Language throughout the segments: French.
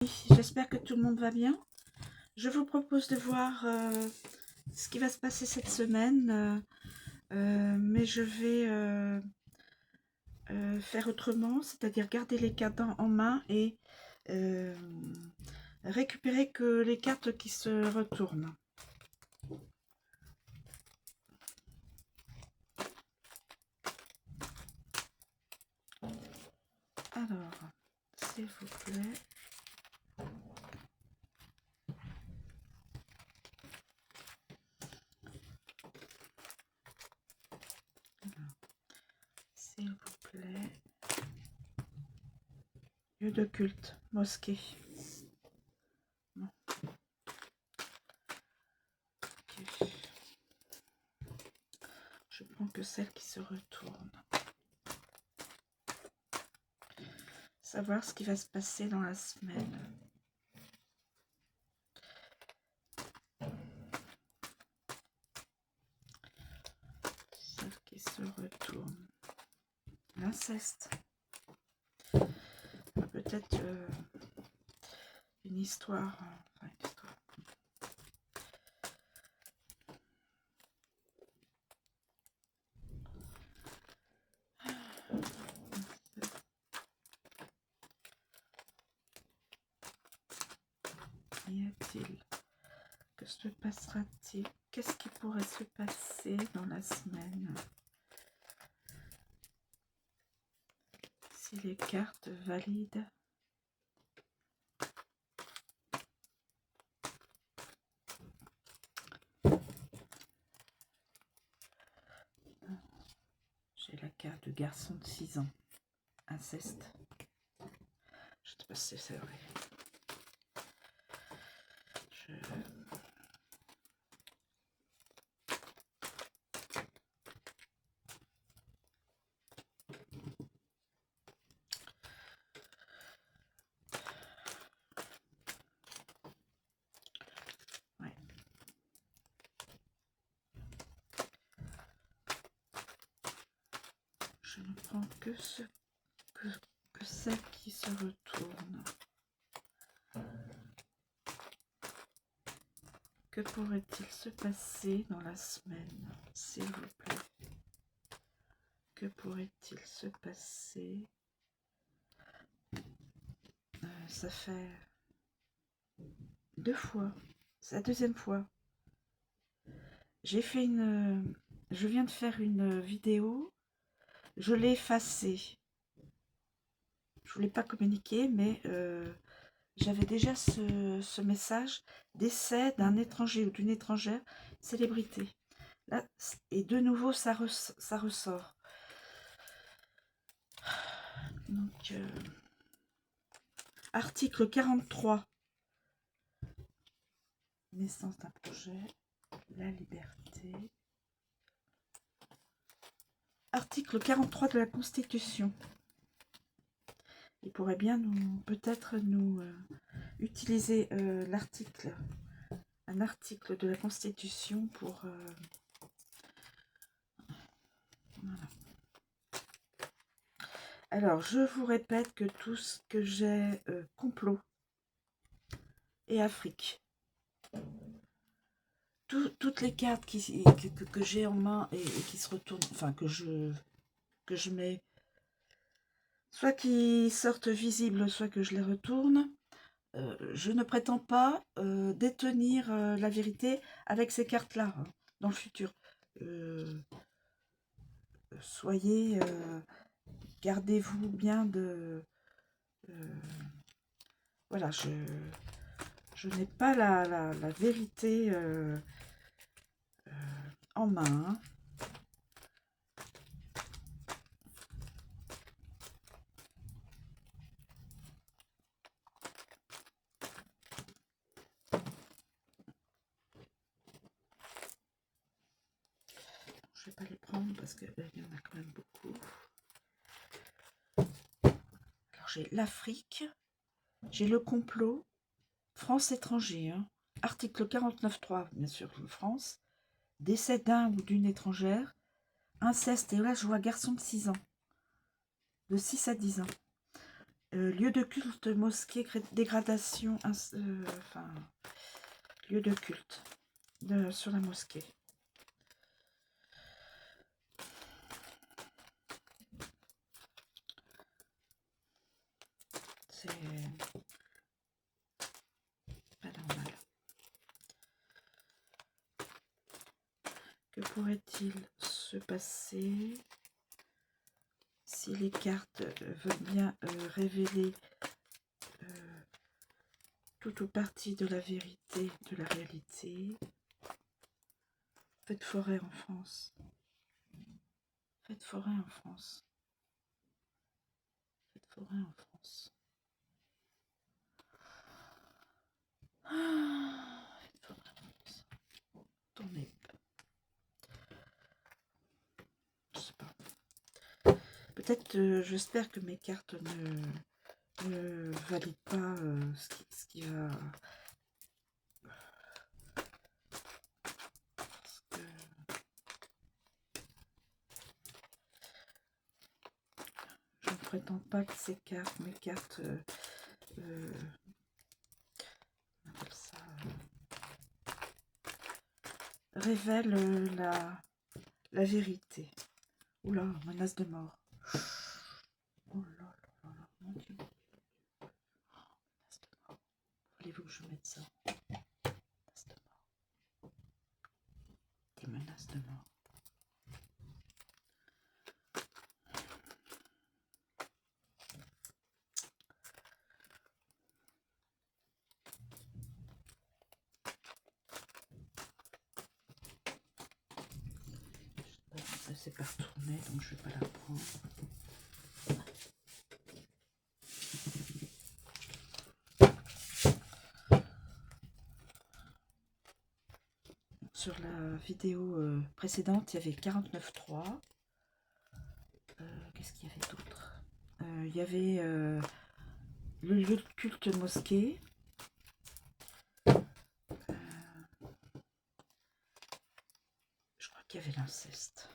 J'espère que tout le monde va bien. Je vous propose de voir ce qui va se passer cette semaine, mais je vais faire autrement, c'est-à-dire garder les cartes en main et euh, récupérer que les cartes qui se retournent. Alors, s'il vous plaît. S'il vous plaît. Lieu de culte, mosquée. Non. Okay. Je prends que celle qui se retourne. Savoir ce qui va se passer dans la semaine. Celle qui se retourne. L'inceste. Peut-être une histoire. Enfin, une histoire. Y a-t-il? Que se passera-t-il? Qu'est-ce qui pourrait se passer dans la semaine? Si les cartes valident. J'ai la carte de garçon de 6 ans. Inceste. Je ne sais pas si c'est vrai. Ouais. Je ne prends que celle qui se retourne. Que pourrait-il se passer dans la semaine, s'il vous plaît? Que pourrait-il se passer? Ça fait 2 fois. C'est la deuxième fois. J'ai fait je viens de faire une vidéo. Je l'ai effacée. Je voulais pas communiquer, mais j'avais déjà ce message d'essai d'un étranger ou d'une étrangère célébrité. Là, et de nouveau, ça ressort. Donc, article 43. Naissance d'un projet, la liberté. Article 43 de la Constitution. Il pourrait bien peut-être nous utiliser l'article, un article de la Constitution pour... voilà. Alors, je vous répète que tout ce que j'ai complot et Afrique, toutes les cartes que j'ai en main et qui se retournent, enfin que je mets, soit qui sortent visibles, soit que je les retourne, je ne prétends pas détenir la vérité avec ces cartes-là hein, dans le futur. Soyez, gardez-vous bien de... voilà, je n'ai pas la vérité en main. Hein. Je ne vais pas les prendre parce qu'il y en a quand même beaucoup. Alors j'ai l'Afrique, j'ai le complot, France étranger, hein. Article 49.3, bien sûr, France, décès d'un ou d'une étrangère, inceste, et là je vois garçon de 6 ans, de 6 à 10 ans. Lieu de culte, mosquée, dégradation, enfin, lieu de culte sur la mosquée. C'est pas normal. Que pourrait-il se passer si les cartes veulent bien révéler tout ou partie de la vérité, de la réalité? Faites forêt en France. Faites forêt en France. Faites forêt en France. Faites forêt en France. Tournez. Je sais pas. Peut-être, j'espère que mes cartes ne valident pas ce qui va... Parce que je ne prétends pas que ces cartes, mes cartes, on appelle ça, révèlent la vérité. Oula, menace de mort. Oh là là là là, mon Dieu. Menace de mort. Voulez-vous que je mette ça? Menace de mort. Des menaces de mort. C'est pas retourné, donc je vais pas la prendre. Sur la vidéo précédente, il y avait 49.3. Qu'est-ce qu'il y avait d'autre? Il y avait le lieu de culte mosquée. Je crois qu'il y avait l'inceste.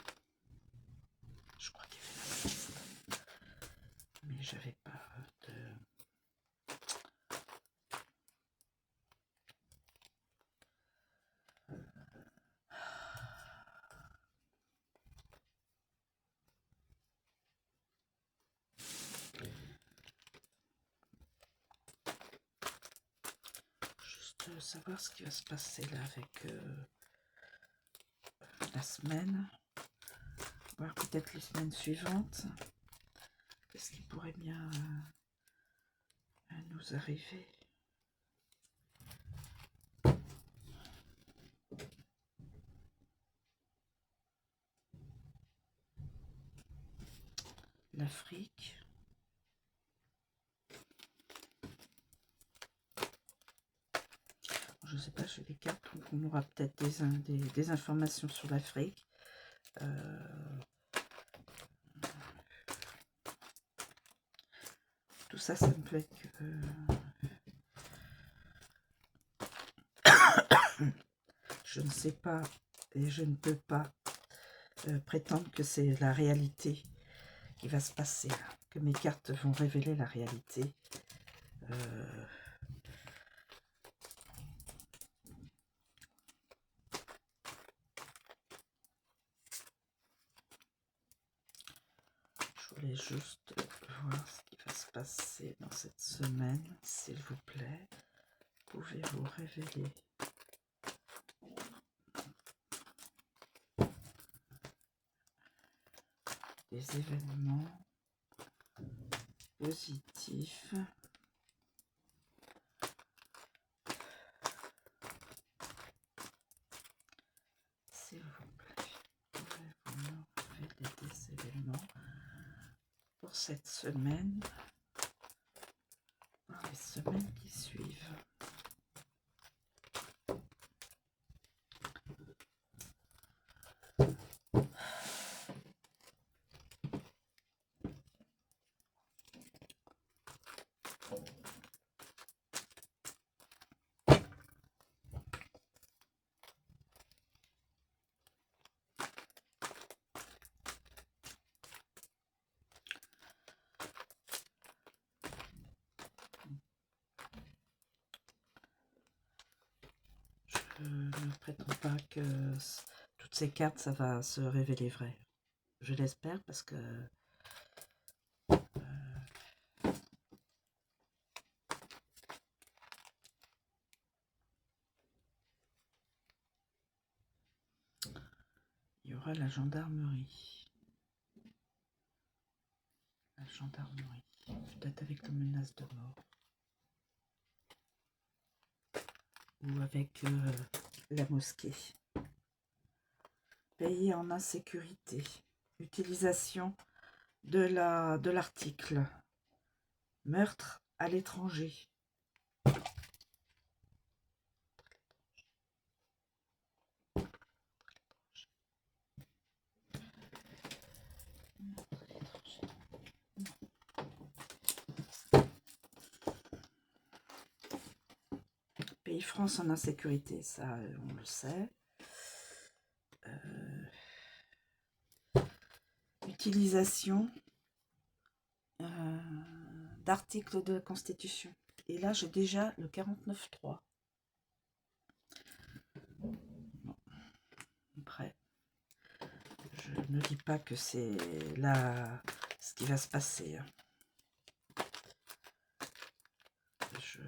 Je crois qu'il y avait l'inceste. Mais j'avais pas de... Juste savoir ce qui va se passer là avec la semaine. Voir peut-être les semaines suivantes. Qu'est-ce qui pourrait bien nous arriver? L'Afrique. Je sais pas, j'ai des cartes, donc on aura peut-être des informations sur l'Afrique. Tout ça, ça ne peut être que... je ne sais pas et je ne peux pas prétendre que c'est la réalité qui va se passer, que mes cartes vont révéler la réalité. Je voulais juste voir ce qui va se passer dans cette semaine, s'il vous plaît. Pouvez-vous révéler des événements positifs s'il vous plaît? Pouvez-vous me révéler des événements pour cette semaine, dans les semaines qui suivent? ne prétends pas que toutes ces cartes, ça va se révéler vrai. Je l'espère parce que il y aura la gendarmerie. La gendarmerie. Peut-être avec la menace de mort. Ou avec la mosquée. Pays en insécurité. Utilisation de l'article. Meurtre à l'étranger. Pays France en insécurité, ça on le sait. Utilisation d'articles de la Constitution. Et là, j'ai déjà le 49.3. Bon. Après, je ne dis pas que c'est là ce qui va se passer. Je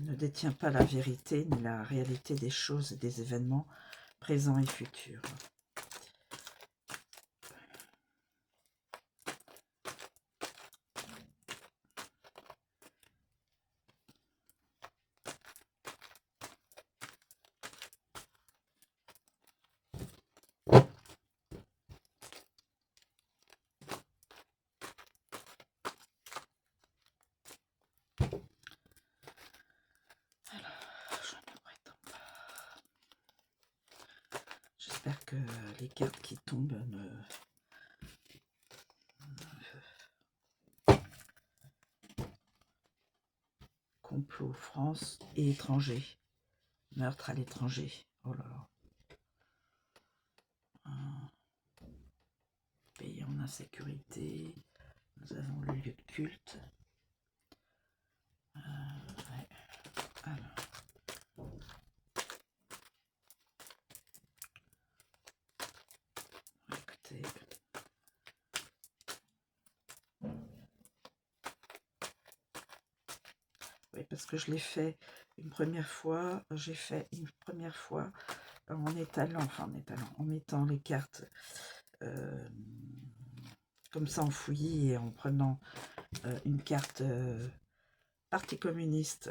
ne détiens pas la vérité ni la réalité des choses et des événements présents et futurs. J'espère que les cartes qui tombent complot France et étranger. Meurtre à l'étranger. Oh là là. Pays en insécurité. Nous avons le lieu de culte. Ouais. Alors. Écoutez. Oui, parce que je l'ai fait une première fois. J'ai fait une première fois en étalant, en mettant les cartes comme ça en fouillis et en prenant une carte Parti communiste,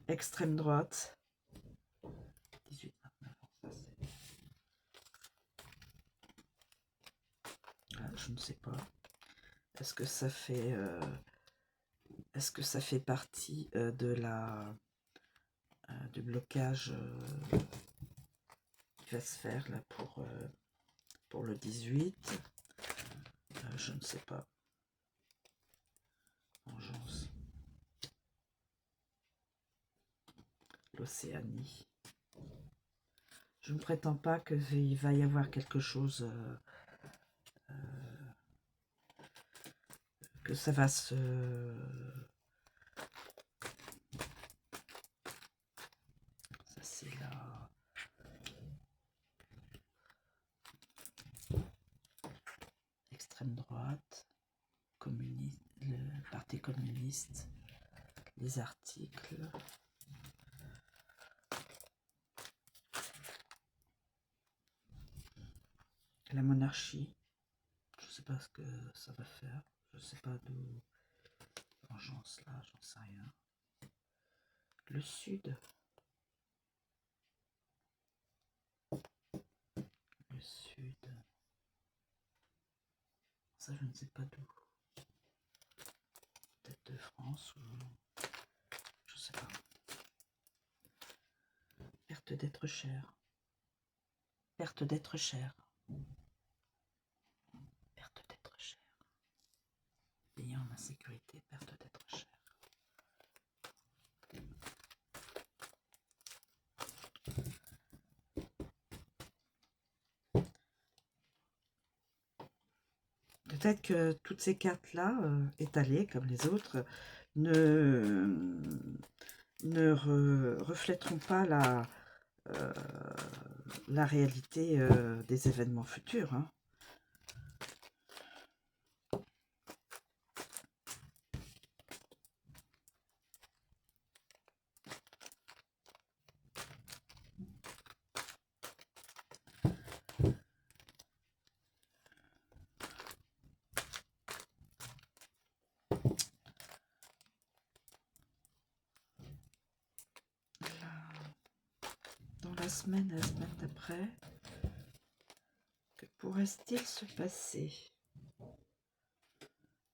extrême droite. 18, 29 ans, ça c'est... Ah, je ne sais pas. Est-ce que ça fait... est-ce que ça fait partie de la... du blocage qui va se faire là pour le 18? Je ne sais pas. Vengeance. L'Océanie. Je ne prétends pas qu'il va y avoir quelque chose... que ça va se... Ça c'est là... Extrême droite, communiste, le Parti communiste, les articles... La monarchie, je sais pas ce que ça va faire, je sais pas d'où... Vengeance là, j'en sais rien. Le sud. Le sud. Ça, je ne sais pas d'où. Peut-être de France ou... Je sais pas. Perte d'être cher. Perte d'être cher. Perte d'être cher. Pays en insécurité, perte d'être cher. peut-être que toutes ces cartes-là, étalées comme les autres, ne, reflèteront pas euh, la réalité des événements futurs. Hein. Dans la semaine d'après, que pourrait-il se passer?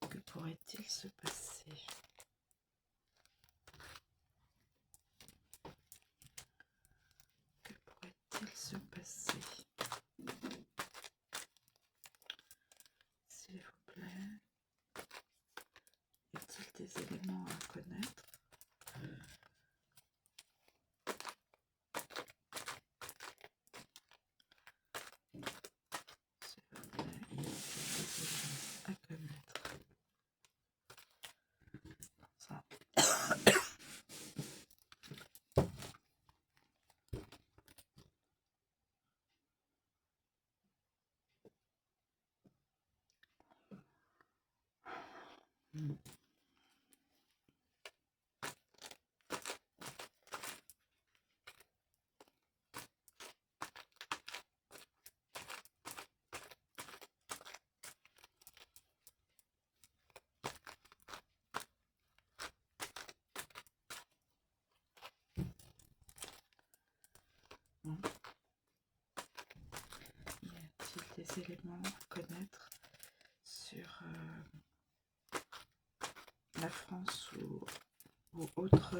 Que pourrait-il se passer? Que pourrait-il se passer? S'il vous plaît. Y a-t-il des éléments à connaître? S'il vous plaît, y a-t-il des éléments à connaître? Ça. Y a-t-il des éléments à connaître sur la France ou autre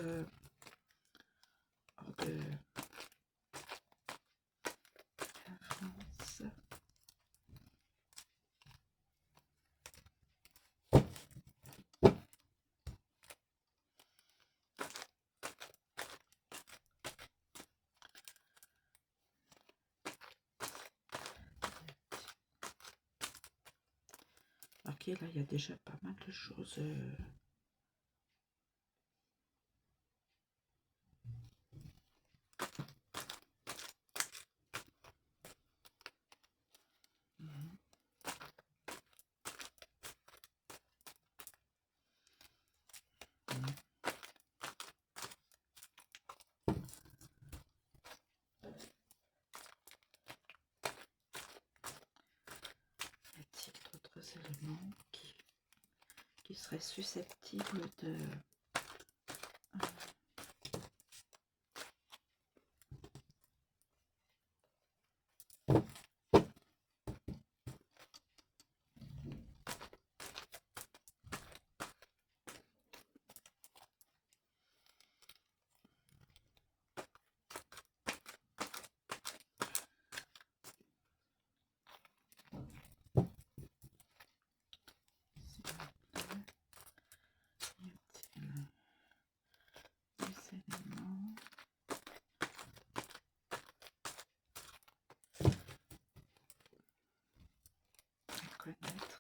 hors de la France? Ok, là, il y a déjà pas mal de choses. Y a-t-il d'autres éléments qui seraient susceptibles de... Des éléments à connaître.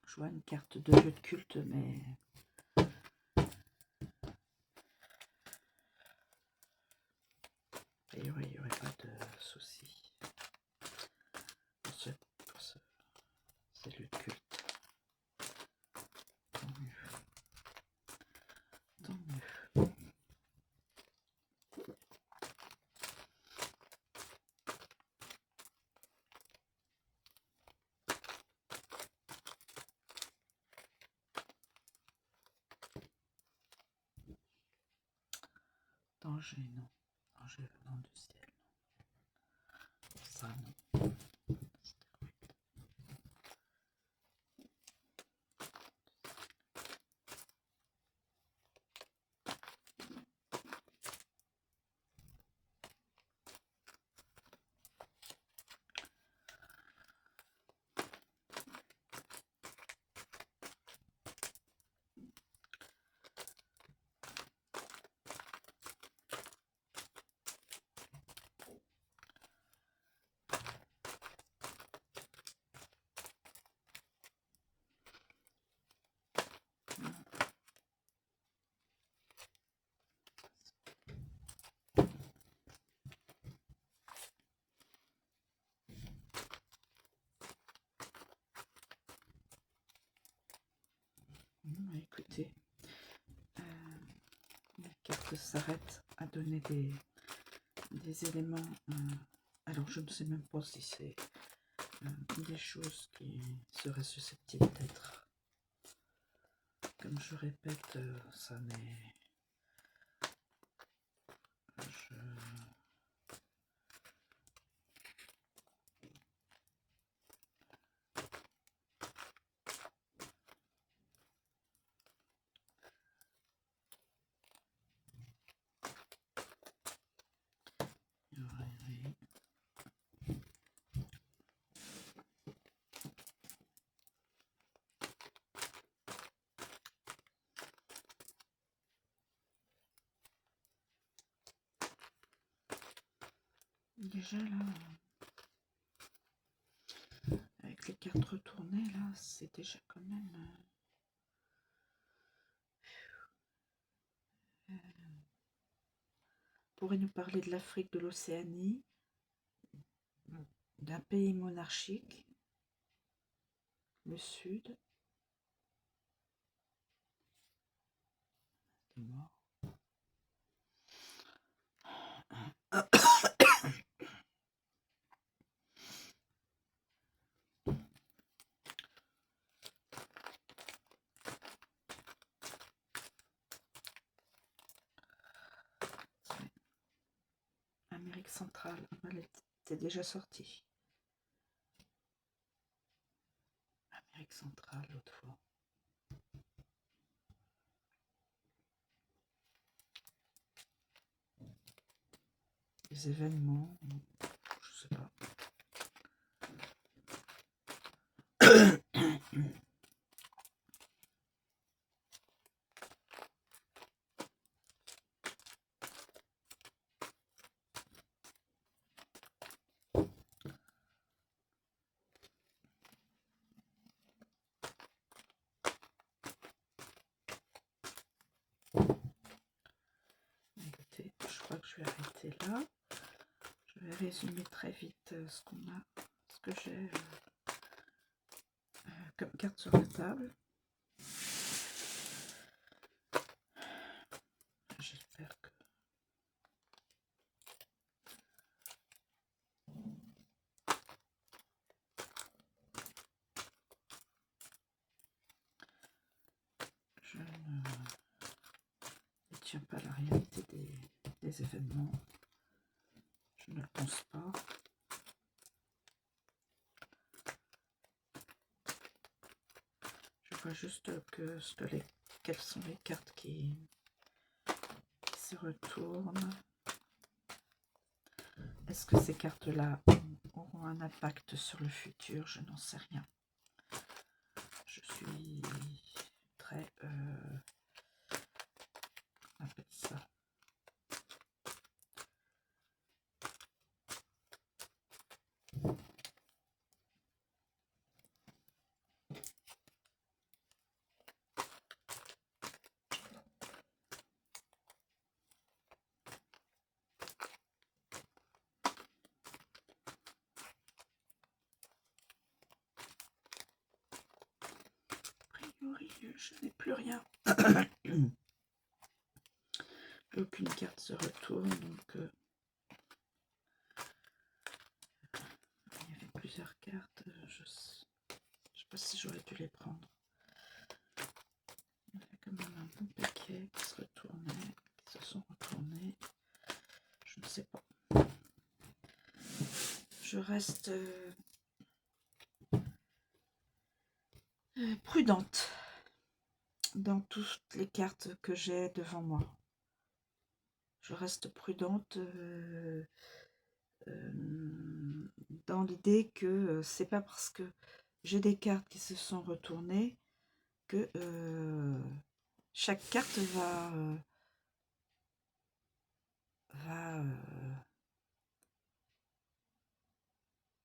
Je vois une carte de jeu de culte, mais il n'y aurait pas de souci pour ces lieux de culte. Tant mieux. Tant mieux. Danger, non. Danger venant du ciel. ça, non. Écoutez, les cartes s'arrêtent à donner des éléments. Alors, je ne sais même pas si c'est des choses qui seraient susceptibles d'être. Comme je répète, ça n'est... Je... Déjà là, avec les cartes retournées, là, c'est déjà quand même... pourrait nous parler de l'Afrique, de l'Océanie, d'un pays monarchique, le Sud, des morts. Amérique centrale, elle était déjà sortie. Amérique centrale, l'autre fois. Les événements, je sais pas. Écoutez, je crois que je vais arrêter là. Je vais résumer très vite ce qu'on a, ce que j'ai comme carte sur la table. J'espère que... je ne détiens pas la réalité des événements. Je ne le pense pas. Je vois juste quelles sont les cartes qui se retournent. Est-ce que ces cartes-là auront un impact sur le futur? Je n'en sais rien. Je suis très... on appelle ça... je n'ai plus rien. Aucune carte se retourne, donc il y avait plusieurs cartes. Je sais pas si j'aurais dû les prendre. Il y avait quand même un bon paquet qui se retournait, qui se sont retournés. Je ne sais pas. je reste prudente dans toutes les cartes que j'ai devant moi. Je reste prudente dans l'idée que c'est pas parce que j'ai des cartes qui se sont retournées que chaque carte va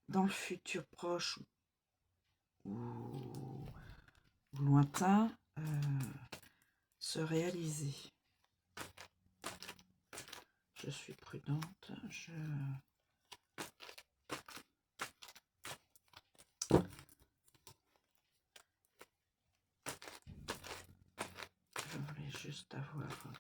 dans le futur proche ou lointain se réaliser. Je suis prudente, je voulais juste avoir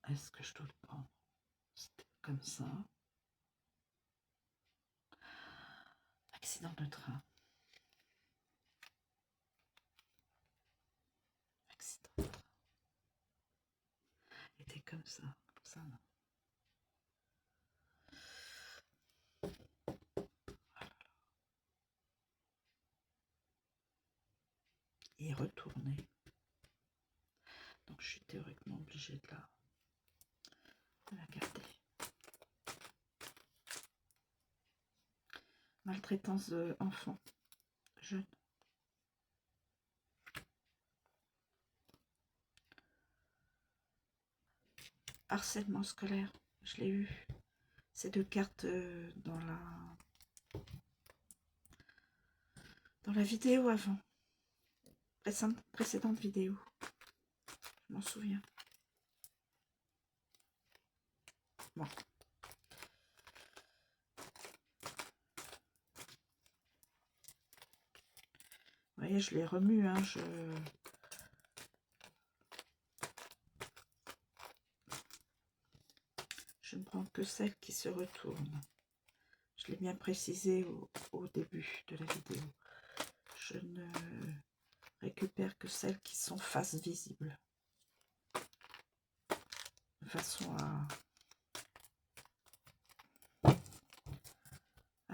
est-ce que je dois le prendre comme ça? Accident de train. Accident de train. Était comme ça non. Et retourner. Donc je suis théoriquement obligée de la garder. Maltraitance enfant, jeune. Harcèlement scolaire, je l'ai eu. Ces deux cartes dans la vidéo avant. Précédente vidéo. Je m'en souviens. Bon. Vous voyez, je les remue, hein, je ne prends que celles qui se retournent. Je l'ai bien précisé au début de la vidéo. Je ne récupère que celles qui sont face visible. De façon à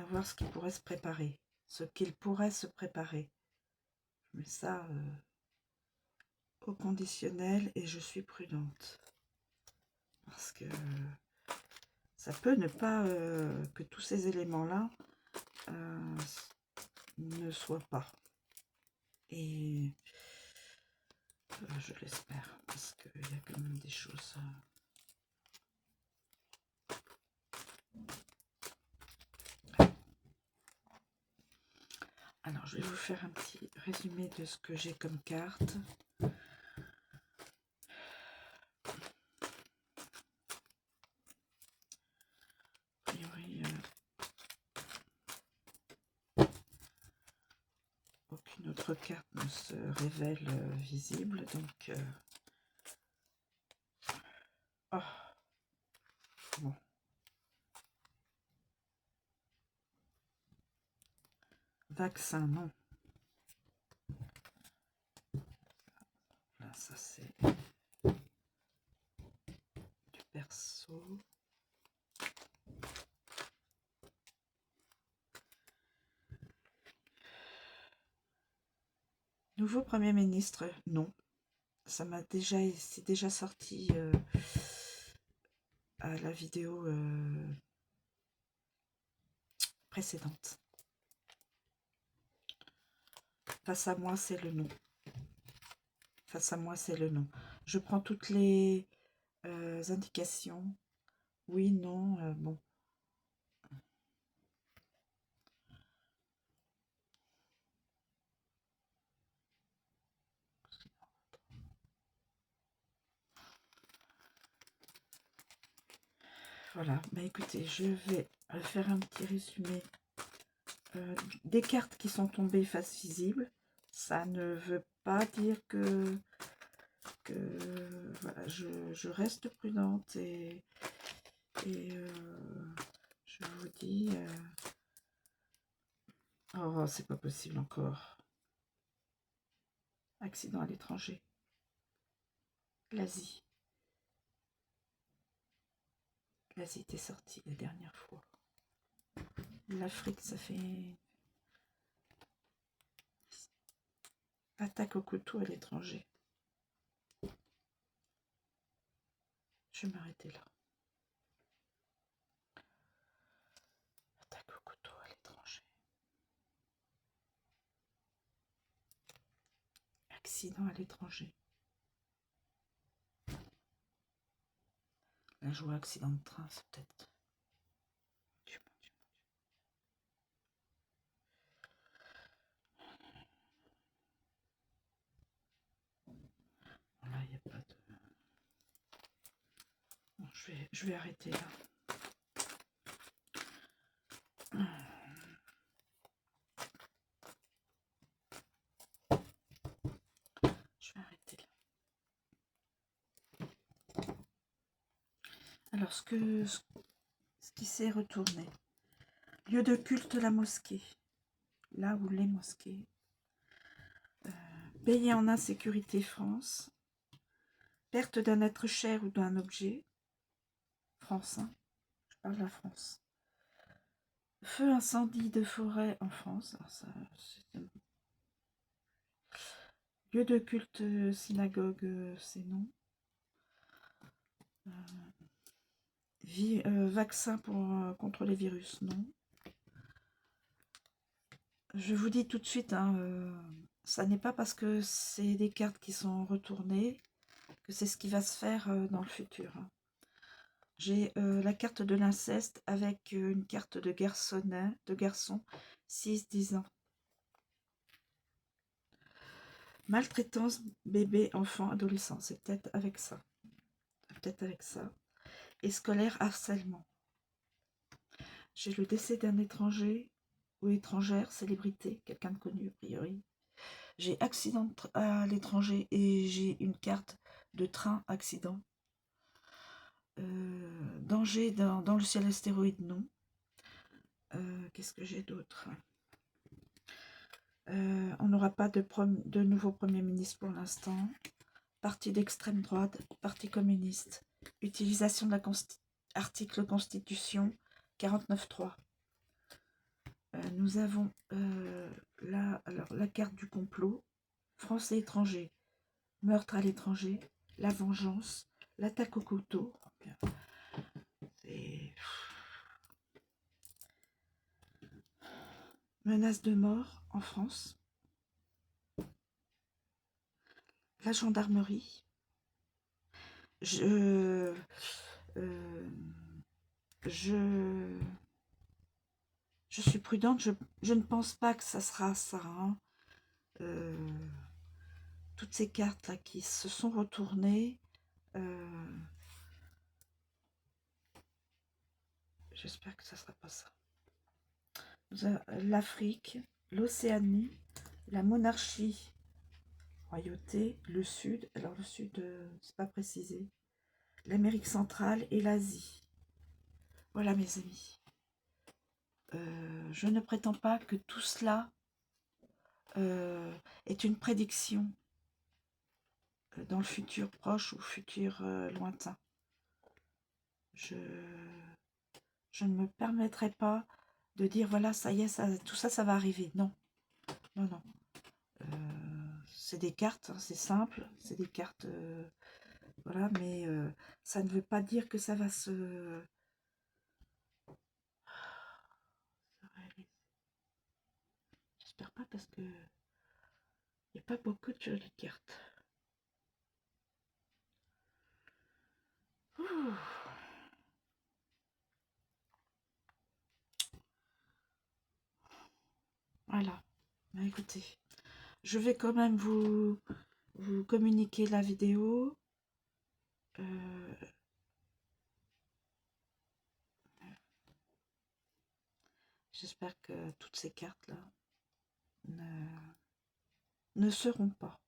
voir ce qui pourrait se préparer. Ce qu'il pourrait se préparer. Je mets ça au conditionnel et je suis prudente. Parce que ça peut ne pas, que tous ces éléments-là ne soient pas. Et je l'espère, parce qu'il y a quand même des choses... Alors, je vais vous faire un petit résumé de ce que j'ai comme carte. A priori, aucune autre carte ne se révèle visible, donc... Oh. Bon. Vaccin, non. Là, ça c'est du perso. Nouveau Premier ministre, non. Ça m'a déjà, c'est déjà sorti à la vidéo précédente. Face à moi, c'est le non. Face à moi, c'est le non. Je prends toutes les indications. Oui, non, bon. Voilà, bah écoutez, je vais faire un petit résumé des cartes qui sont tombées face visible. Ça ne veut pas dire que voilà, je reste prudente et je vous dis... oh, c'est pas possible encore. Accident à l'étranger. L'Asie. L'Asie était sortie la dernière fois. L'Afrique, ça fait... Attaque au couteau à l'étranger. Je vais m'arrêter là. Attaque au couteau à l'étranger. Accident à l'étranger. Là, je vois accident de train, c'est peut-être... Là, il n'y a pas de... Bon, je vais arrêter là. Je vais arrêter là. Alors, ce qui s'est retourné. Lieu de culte, la mosquée. Là où les mosquées. Pays en insécurité, France. Perte d'un être cher ou d'un objet. France, hein. Je parle de la France. Feu, incendie de forêt en France. Alors ça, lieu de culte, synagogue, c'est non. Vaccin contre les virus, non. Je vous dis tout de suite, hein, ça n'est pas parce que c'est des cartes qui sont retournées que c'est ce qui va se faire dans le futur. Hein. J'ai la carte de l'inceste avec une carte de garçon, 6-10 ans. Maltraitance, bébé, enfant, adolescent, c'est peut-être avec ça. Peut-être avec ça. Et scolaire, harcèlement. J'ai le décès d'un étranger ou étrangère, célébrité, quelqu'un de connu a priori. J'ai accident à l'étranger et j'ai une carte de train accident. Danger dans le ciel astéroïde, non. Qu'est-ce que j'ai d'autre? On n'aura pas de nouveau Premier ministre pour l'instant. Parti d'extrême droite, parti communiste. Utilisation de l'article Constitution 49.3. Nous avons la carte du complot. Français étranger. Meurtre à l'étranger. La vengeance. L'attaque au couteau. Menace de mort en France. La gendarmerie. Je suis prudente, je ne pense pas que ça sera ça. Hein. Toutes ces cartes là qui se sont retournées, j'espère que ça ne sera pas ça. L'Afrique, l'Océanie, la monarchie, royauté, le Sud, alors le Sud, c'est pas précisé, l'Amérique centrale et l'Asie. Voilà mes amis. Je ne prétends pas que tout cela est une prédiction dans le futur proche ou futur lointain. Je ne me permettrai pas de dire voilà, ça y est, tout ça, ça va arriver. Non, non, non. C'est des cartes, hein, c'est simple, c'est des cartes, voilà, mais ça ne veut pas dire que ça va se... J'espère pas parce que il n'y a pas beaucoup de jolies cartes. Ouh. Voilà, bah, écoutez, je vais quand même vous communiquer la vidéo. J'espère que toutes ces cartes-là ne seront pas.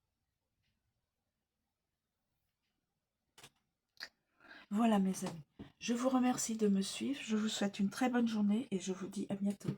Voilà mes amis, je vous remercie de me suivre, je vous souhaite une très bonne journée et je vous dis à bientôt.